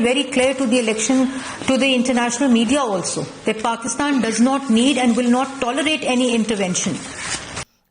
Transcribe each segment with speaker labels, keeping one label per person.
Speaker 1: Very clear to the election, to the international media also, that Pakistan does not need and will not tolerate any intervention.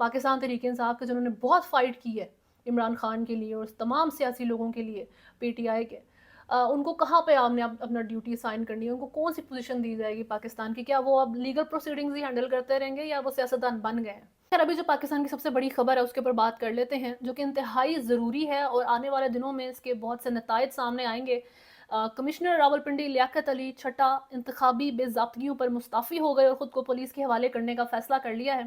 Speaker 2: Pakistan Tehreek Insaf کے، جنہوں نے بہت fight کی ہے عمران خان کے لیے اور تمام سیاسی لوگوں کے لیے پی ٹی آئی کے، ان کو کہاں پہ آپ نے اپنا ڈیوٹی سائن کرنی ہے؟ ان کو کون سی پوزیشن دی جائے گی پاکستان کی؟ کیا وہ اب لیگل پروسیڈنگز ہی ہینڈل کرتے رہیں گے یا وہ سیاستدان بن گئے ہیں؟ خیر، ابھی جو پاکستان کی سب سے بڑی خبر ہے اس کے اوپر بات کر لیتے ہیں، جو کہ انتہائی ضروری ہے اور آنے والے دنوں میں اس کے بہت سے نتائج سامنے آئیں گے۔ کمشنر راولپنڈی لیاقت علی چھٹا انتخابی بے ضابطگیوں پر مستعفی ہو گئے اور خود کو پولیس کے حوالے کرنے کا فیصلہ کر لیا ہے۔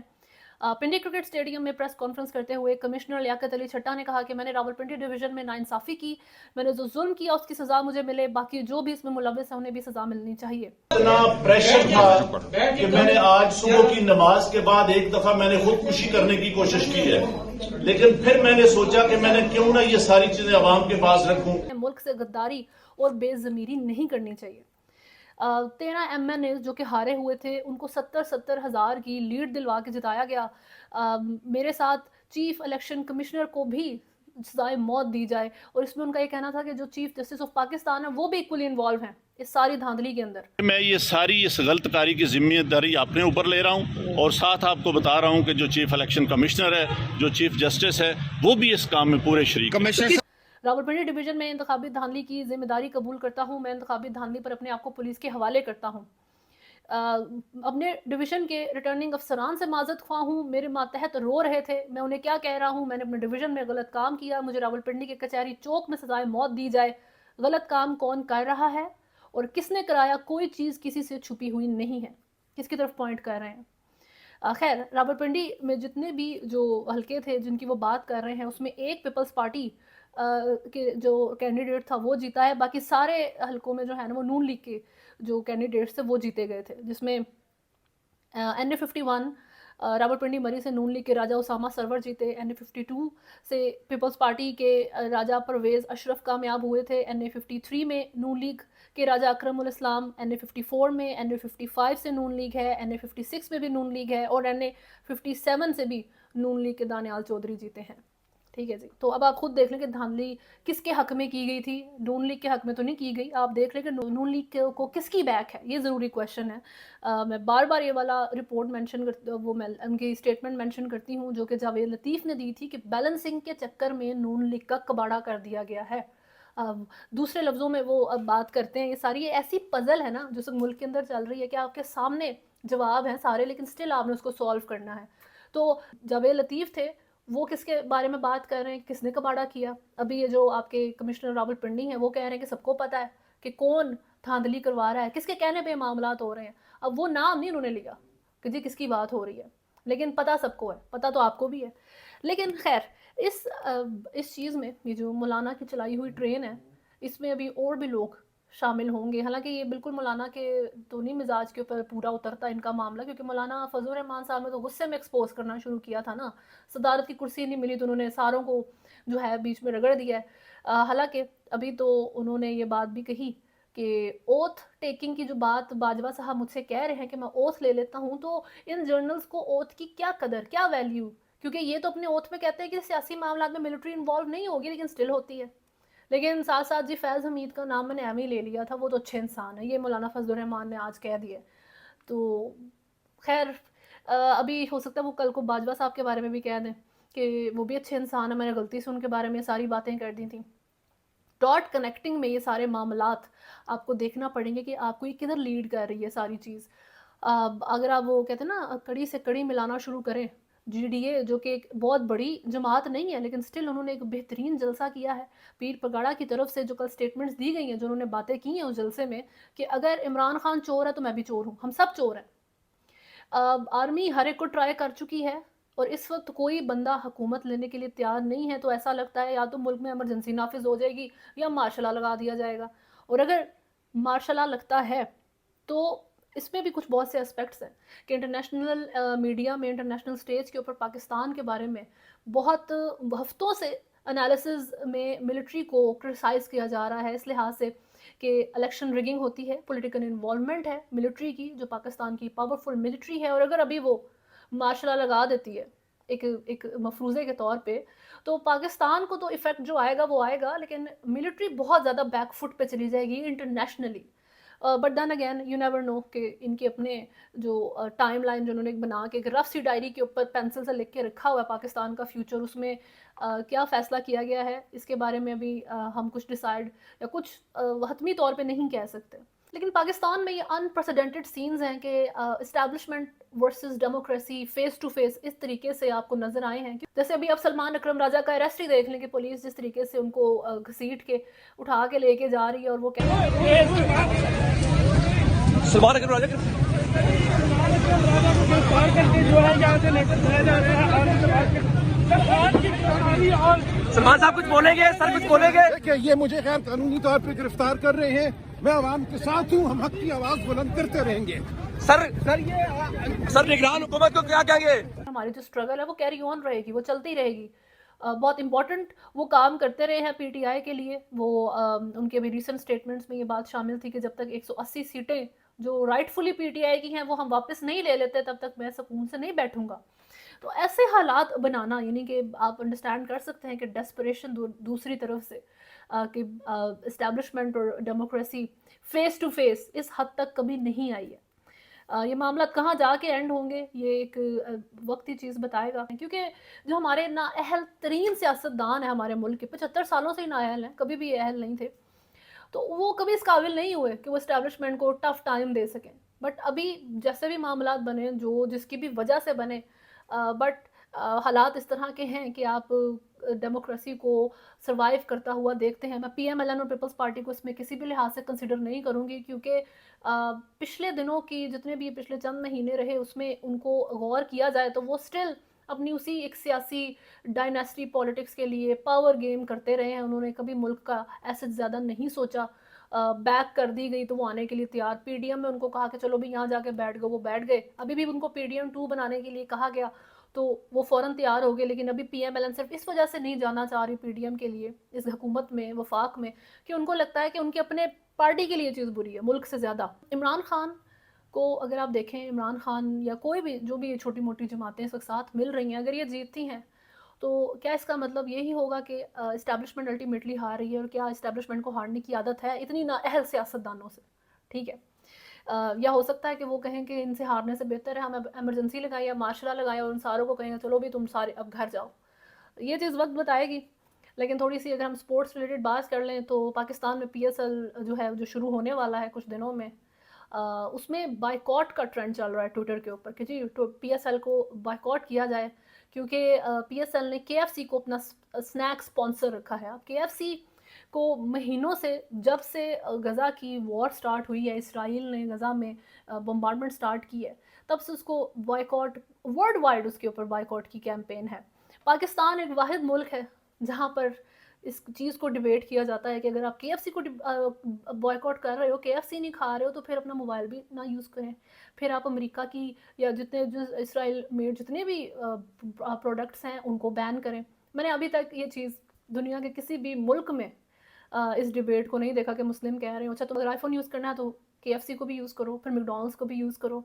Speaker 2: پنڈی کرکٹ اسٹیڈیم میں پریس کانفرنس کرتے ہوئے کمشنر لیاقت علی چھٹا نے کہا کہ میں نے راولپنڈی ڈویژن میں ناانصافی کی، میں نے جو ظلم کیا اس کی سزا مجھے ملے، باقی جو بھی اس میں ملوث ہیں انہیں بھی سزا ملنی چاہیے۔
Speaker 3: اتنا پریشر تھا کہ میں نے آج صبح کی نماز کے بعد ایک دفعہ میں نے خودکشی کرنے کی کوشش کی ہے، لیکن پھر میں نے سوچا کہ میں نے کیوں نہ یہ ساری چیزیں عوام کے پاس رکھوں۔
Speaker 2: ملک سے غداری اور بے ضمیری نہیں کرنی چاہیے۔ 13 ایم این اے جو کہ ہارے ہوئے تھے ان کو 70 ہزار کی لیڈ دلوا کے جتایا گیا۔ میرے ساتھ چیف الیکشن کمشنر کو بھی سزائے موت دی جائے، اور اس میں ان کا یہ کہنا تھا کہ جو چیف جسٹس آف پاکستان ہے وہ بھی اکولی انوالو ہیں اس ساری دھاندلی کے اندر۔
Speaker 4: میں یہ ساری اس غلط کاری کی ذمہ داری اپنے اوپر لے رہا ہوں، اور ساتھ آپ کو بتا رہا ہوں کہ جو چیف الیکشن کمشنر ہے، جو چیف جسٹس ہے، وہ بھی اس کام میں پورے شریک ہیں۔
Speaker 2: راولپنڈی ڈویژن میں انتخابی دھاندلی کی ذمہ داری قبول کرتا ہوں، میں انتخابی دھاندلی پر اپنے آپ کو پولیس کے حوالے کرتا ہوں۔ اپنے ڈویژن کے ریٹرننگ افسران سے معذرت خواہ ہوں، میرے ماتحت رو رہے تھے، میں انہیں کیا کہہ رہا ہوں؟ میں نے اپنے ڈویژن میں غلط کام کیا، مجھے راولپنڈی کے کچہری چوک میں سزائے موت دی جائے۔ غلط کام کون کر رہا ہے اور کس نے کرایا؟ کوئی چیز کسی سے چھپی ہوئی نہیں ہے۔ کس کی طرف پوائنٹ کر رہے ہیں؟ خیر، راولپنڈی میں جتنے بھی جو حلقے تھے جن کی وہ بات کر رہے ہیں، اس میں ایک پیپلز پارٹی کے جو کینڈیڈیٹ تھا وہ جیتا ہے، باقی سارے حلقوں میں جو ہے نا وہ نون لیگ کے جو کینڈیڈیٹس تھے وہ جیتے گئے تھے، جس میں این اے 51 راولپنڈی مری سے نون لیگ کے راجہ اسامہ سرور جیتے، این اے 52 سے پیپلز پارٹی کے راجہ پرویز اشرف کامیاب ہوئے تھے، این اے 53 میں نون لیگ کے راجہ اکرم الاسلام، این اے 54 میں، این اے 55 سے نون لیگ ہے، این اے 56 میں بھی نون لیگ ہے، اور این اے 57 سے بھی نون لیگ کے دانیال چودھری جیتے ہیں۔ ٹھیک ہے جی، تو اب آپ خود دیکھ لیں کہ دھاندلی کس کے حق میں کی گئی تھی؟ نون لیگ کے حق میں تو نہیں کی گئی۔ آپ دیکھ لیں کہ نون لیگ کو کس کی بیک ہے، یہ ضروری کویشچن ہے۔ میں بار بار یہ والا رپورٹ مینشن میں ان کی اسٹیٹمنٹ مینشن کرتی ہوں جو کہ جاوید لطیف نے دی تھی کہ بیلنسنگ کے چکر میں نون لیگ کا کباڑا کر دیا گیا ہے۔ دوسرے لفظوں میں وہ اب بات کرتے ہیں، یہ ساری ایسی پزل ہے نا جو سب ملک کے اندر چل رہی ہے کہ آپ کے سامنے جواب ہیں سارے، لیکن سٹل آپ نے اس کو سولو کرنا ہے۔ تو جاوید لطیف تھے، وہ کس کے بارے میں بات کر رہے ہیں؟ کس نے کباڑا کیا؟ ابھی یہ جو آپ کے کمشنر راولپنڈی ہیں وہ کہہ رہے ہیں کہ سب کو پتہ ہے کہ کون دھاندلی کروا رہا ہے، کس کے کہنے پہ معاملات ہو رہے ہیں۔ اب وہ نام نہیں انہوں نے لیا کہ جی کس کی بات ہو رہی ہے، لیکن پتہ سب کو ہے، پتہ تو آپ کو بھی ہے۔ لیکن خیر، اس چیز میں یہ جو مولانا کی چلائی ہوئی ٹرین ہے، اس میں ابھی اور بھی لوگ شامل ہوں گے، حالانکہ یہ بالکل مولانا کے تو نہیں مزاج کے اوپر پورا اترتا ان کا معاملہ، کیونکہ مولانا فضل الرحمان صاحب نے تو غصے میں ایکسپوز کرنا شروع کیا تھا نا، صدارت کی کرسی نہیں ملی تو انہوں نے ساروں کو جو ہے بیچ میں رگڑ دیا ہے۔ حالانکہ ابھی تو انہوں نے یہ بات بھی کہی کہ اوتھ ٹیکنگ کی جو بات باجوہ صاحب مجھ سے کہہ رہے ہیں کہ میں اوتھ لے لیتا ہوں، تو ان جرنلز کو اوتھ کی کیا قدر، کیا ویلیو؟ کیونکہ یہ تو اپنے اوتھ میں کہتے ہیں کہ سیاسی معاملات میں ملٹری انوالو نہیں ہوگی، لیکن سٹل ہوتی ہے۔ لیکن ساتھ ساتھ جی فیض حمید کا نام میں نے ایم ہی لے لیا تھا، وہ تو اچھے انسان ہے، یہ مولانا فضل الرحمان نے آج کہہ دیا۔ تو خیر، ابھی ہو سکتا ہے وہ کل کو باجوہ صاحب کے بارے میں بھی کہہ دیں کہ وہ بھی اچھے انسان ہیں، میں نے غلطی سے ان کے بارے میں ساری باتیں کر دی تھیں۔ ڈاٹ کنیکٹنگ میں یہ سارے معاملات آپ کو دیکھنا پڑیں گے کہ آپ کو یہ کدھر لیڈ کر رہی ہے ساری چیز۔ اگر آپ وہ کہتے ہیں نا کڑی سے کڑی ملانا شروع کریں، جی ڈی اے جو کہ ایک بہت بڑی جماعت نہیں ہے لیکن سٹل انہوں نے ایک بہترین جلسہ کیا ہے، پیر پگاڑا کی طرف سے جو کل سٹیٹمنٹس دی گئی ہیں، جو انہوں نے باتیں کی ہیں اس جلسے میں کہ اگر عمران خان چور ہے تو میں بھی چور ہوں، ہم سب چور ہیں۔ آرمی ہر ایک کو ٹرائی کر چکی ہے اور اس وقت کوئی بندہ حکومت لینے کے لیے تیار نہیں ہے، تو ایسا لگتا ہے یا تو ملک میں ایمرجنسی نافذ ہو جائے گی یا مارشل لا لگا دیا جائے گا۔ اور اگر مارشل لا لگتا ہے تو اس میں بھی کچھ بہت سے اسپیکٹس ہیں کہ انٹرنیشنل میڈیا میں، انٹرنیشنل سٹیج کے اوپر پاکستان کے بارے میں بہت ہفتوں سے انالیسز میں ملٹری کو کرٹیسائز کیا جا رہا ہے، اس لحاظ سے کہ الیکشن ریگنگ ہوتی ہے، پولیٹیکل انوالومنٹ ہے ملٹری کی، جو پاکستان کی پاورفل ملٹری ہے، اور اگر ابھی وہ مارشل لا لگا دیتی ہے ایک مفروضے کے طور پہ، تو پاکستان کو تو ایفیکٹ جو آئے گا وہ آئے گا، لیکن ملٹری بہت زیادہ بیک فٹ پہ چلی جائے گی internationally. But then again you never know کہ ان کے اپنے جو ٹائم لائن جو انہوں نے بنا کے ایک رف سی ڈائری کے اوپر پینسل سے لکھ کے رکھا ہوا ہے پاکستان کا فیوچر، اس میں کیا فیصلہ کیا گیا ہے اس کے بارے میں ابھی ہم کچھ ڈیسائیڈ یا کچھ حتمی طور پہ نہیں کہہ سکتے. لیکن پاکستان میں یہ انپریسیڈنٹڈ سینز ہیں کہ establishment versus democracy face to face اس طریقے سے آپ کو نظر آئے ہیں. جیسے ابھی آپ سلمان اکرم راجہ کا اریسٹ ہی دیکھ لیں کہ پولیس جس طریقے سے ان کو گھسیٹ کے اٹھا کے لے کے جا رہی ہے، اور وہ
Speaker 5: سلمان اکرم راجہ سلمان صاحب کچھ بولیں گے؟ سر کچھ بولیں گے؟
Speaker 6: کہ یہ مجھے غیر قانونی طور پہ گرفتار کر رہے ہیں، میں عوام کے ساتھ ہوں، ہم حق کی آواز بلند کرتے رہیں گے.
Speaker 5: سر نگران حکومت کو کیا کہیں گے؟
Speaker 2: ہماری جو اسٹرگل ہے وہ کیری آن رہے گی، وہ چلتی رہے گی. بہت امپورٹنٹ وہ کام کرتے رہے ہیں پی ٹی آئی کے لیے. وہ ان کے بھی ریسنٹ اسٹیٹمنٹس میں یہ بات شامل تھی کہ جب تک 180 سیٹیں جو right fully P T I کی ہیں وہ ہم واپس نہیں لے لیتے تب تک میں سکون سے نہیں بیٹھوں گا. تو ایسے حالات بنانا، یعنی کہ آپ انڈرسٹینڈ کر سکتے ہیں کہ ڈیسپریشن دوسری طرف سے کہ اسٹیبلشمنٹ اور ڈیموکریسی فیس ٹو فیس اس حد تک کبھی نہیں آئی ہے. یہ معاملات کہاں جا کے اینڈ ہوں گے یہ ایک وقتی چیز بتائے گا، کیونکہ جو ہمارے نااہل ترین سیاستدان ہیں ہمارے ملک کے 75 سالوں سے ہی نااہل ہیں، کبھی بھی اہل نہیں تھے، تو وہ کبھی اس قابل نہیں ہوئے کہ وہ اسٹیبلشمنٹ کو ٹف ٹائم دے سکیں. بٹ ابھی جیسے بھی معاملات بنے، جو جس کی بھی وجہ سے بنے، بٹ حالات اس طرح کے ہیں کہ آپ ڈیموکریسی کو سروائیو کرتا ہوا دیکھتے ہیں. میں پی ایم ایل این اور پیپلز پارٹی کو اس میں کسی بھی لحاظ سے کنسیڈر نہیں کروں گی، کیونکہ پچھلے دنوں کی جتنے بھی پچھلے چند مہینے رہے اس میں ان کو غور کیا جائے تو وہ سٹل اپنی اسی ایک سیاسی ڈائناسٹی پالیٹکس کے لیے پاور گیم کرتے رہے ہیں. انہوں نے کبھی ملک کا ایسٹ زیادہ نہیں سوچا. بیک کر دی گئی تو وہ آنے کے لیے تیار. پی ڈی ایم میں ان کو کہا کہ چلو بھی یہاں جا کے بیٹھ گئے، وہ بیٹھ گئے. ابھی بھی ان کو پی ڈی ایم 2 بنانے کے لیے کہا گیا تو وہ فوراً تیار ہو گئے. لیکن ابھی پی ایم ایل این صرف اس وجہ سے نہیں جانا چاہ رہی پی ڈی ایم کے لیے اس حکومت میں، وفاق میں، کہ ان کو لگتا ہے کہ ان کے اپنے پارٹی کے لیے چیز بری ہے ملک سے زیادہ. عمران خان کو اگر آپ دیکھیں، عمران خان یا کوئی بھی جو بھی چھوٹی موٹی جماعتیں اس وقت ساتھ مل رہی ہیں، اگر یہ جیتتی ہیں تو کیا اس کا مطلب یہی ہوگا کہ اسٹیبلشمنٹ الٹیمیٹلی ہار رہی ہے؟ اور کیا اسٹیبلشمنٹ کو ہارنے کی عادت ہے اتنی نااہل سیاستدانوں سے؟ ٹھیک ہے، یا ہو سکتا ہے کہ وہ کہیں کہ ان سے ہارنے سے بہتر ہے ہم ایمرجنسی لگائیں یا مارشلہ لگائیں اور ان ساروں کو کہیں چلو بھی تم سارے اب گھر جاؤ. یہ چیز وقت بتائے گی. لیکن تھوڑی سی اگر ہم سپورٹس ریلیٹڈ بات کر لیں تو پاکستان میں پی ایس ایل جو ہے جو شروع ہونے والا ہے کچھ دنوں میں، اس میں بائیکاٹ کا ٹرینڈ چل رہا ہے ٹویٹر کے اوپر کہ جی پی ایس ایل کو بائیکاٹ کیا جائے، کیونکہ پی ایس ایل نے کے ایف سی کو اپنا سنیک سپانسر رکھا ہے. اب کے ایف سی کو مہینوں سے، جب سے غزہ کی وار سٹارٹ ہوئی ہے، اسرائیل نے غزہ میں بمبارڈمنٹ سٹارٹ کی ہے، تب سے اس کو بائیکاٹ ورلڈ وائڈ اس کے اوپر بائیکاٹ کی کیمپین ہے. پاکستان ایک واحد ملک ہے جہاں پر اس چیز کو ڈیبیٹ کیا جاتا ہے کہ اگر آپ کے ایف سی کو بائیکاٹ کر رہے ہو، کے ایف سی نہیں کھا رہے ہو، تو پھر اپنا موبائل بھی نہ یوز کریں. پھر آپ امریکہ کی یا جتنے جو اسرائیل میڈ جتنے بھی پروڈکٹس ہیں ان کو بین کریں. میں نے ابھی تک یہ چیز دنیا کے کسی بھی ملک میں اس ڈیبیٹ کو نہیں دیکھا کہ مسلم کہہ رہے ہیں اچھا تم اگر آئی فون یوز کرنا ہے تو کے ایف سی کو بھی یوز کرو، پھر میکڈونلڈس کو بھی یوز کرو.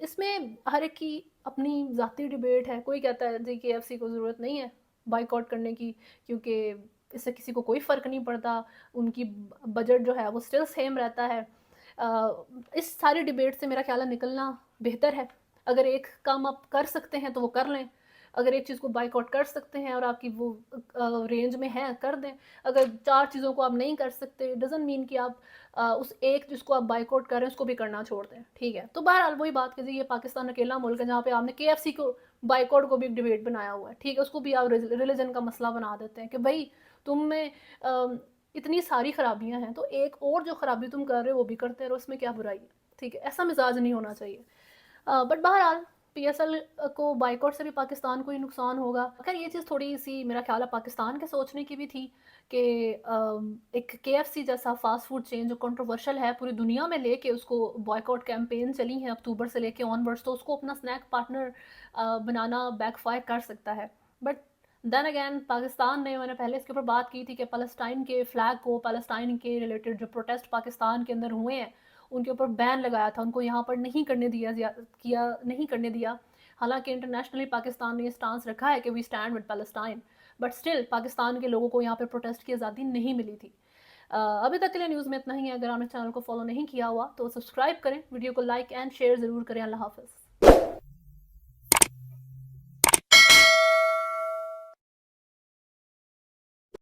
Speaker 2: اس میں ہر ایک کی اپنی ذاتی ڈیبیٹ ہے. کوئی کہتا ہے جی کے ایف سی کو ضرورت نہیں ہے بائیکاٹ کرنے کی کیونکہ اس سے کسی کو کوئی فرق نہیں پڑتا، ان کی بجٹ جو ہے وہ سٹل سیم رہتا ہے. اس ساری ڈیبیٹ سے میرا خیال ہے نکلنا بہتر ہے. اگر ایک کام آپ کر سکتے ہیں تو وہ کر لیں. اگر ایک چیز کو بائیک آؤٹ کر سکتے ہیں اور آپ کی وہ رینج میں ہے کر دیں. اگر 4 چیزوں کو آپ نہیں کر سکتے ڈزنٹ مین کہ آپ اس ایک جس کو آپ بائیک آؤٹ کر رہے ہیں اس کو بھی کرنا چھوڑ دیں. ٹھیک ہے، تو بہرحال وہی بات کہ یہ پاکستان اکیلا ملک ہے جہاں پہ آپ نے کے ایف سی کو بائیک آؤٹ کو بھی ایک ڈیبیٹ بنایا ہوا ہے. ٹھیک ہے، اس کو بھی آپ ریلیجن کا مسئلہ بنا دیتے ہیں کہ بھائی تم میں اتنی ساری خرابیاں ہیں تو ایک اور جو خرابی تم کر رہے ہو وہ بھی کرتے رہو، اس میں کیا برائی ہے. ٹھیک ہے، ایسا مزاج نہیں ہونا چاہیے. بٹ بہرحال پی ایس ایل کو بائیکاٹ سے بھی پاکستان کو ہی نقصان ہوگا. خیر یہ چیز تھوڑی سی میرا خیال ہے پاکستان کے سوچنے کی بھی تھی کہ ایک کے ایف سی جیسا فاسٹ فوڈ چین جو کنٹروورشل ہے پوری دنیا میں لے کے اس کو بائیکاٹ کیمپین چلی ہیں اکتوبر سے لے کے آن ورڈس، تو اس کو اپنا سنیک پارٹنر بنانا بیک فائر کر سکتا ہے. بٹ دین اگین پاکستان نے، میں نے پہلے اس کے اوپر بات کی تھی کہ فلسطین کے فلیگ کو، فلسطین کے ریلیٹڈ جو پروٹیسٹ پاکستان کے اندر ہوئے ہیں ان کے اوپر بین لگایا تھا، ان کو یہاں پر نہیں کرنے دیا. حالانکہ انٹرنیشنلی پاکستان نے یہ سٹانس رکھا ہے کہ we stand with Palestine, but still Pakistan کے لوگوں کو یہاں پہ پروٹیسٹ کی آزادی نہیں ملی تھی. ابھی تک کے لیے نیوز میں اتنا ہی ہے. اگر آپ نے چینل کو فالو نہیں کیا ہوا تو سبسکرائب کریں, ویڈیو کو لائک اینڈ شیئر ضرور کریں. اللہ حافظ.